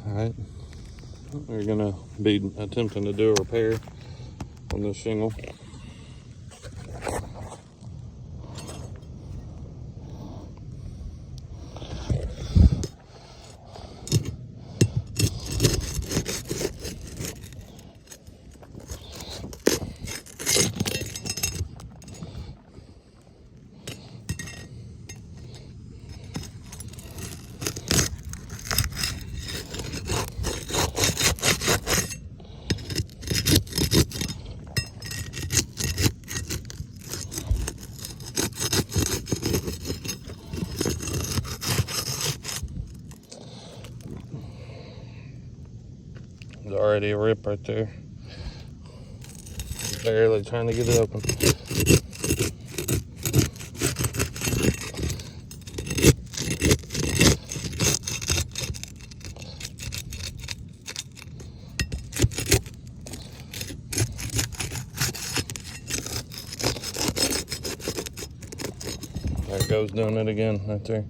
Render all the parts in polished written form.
Alright, we're gonna be attempting to do a repair on this shingle. There's already a rip right there. Barely trying to get it open. There it goes, doing it again right there.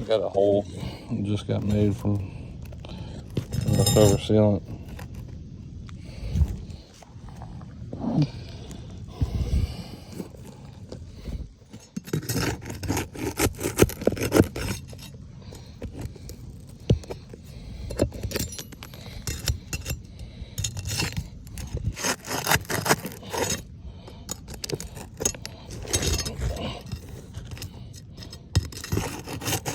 Got a hole. It just got made from leftover sealant.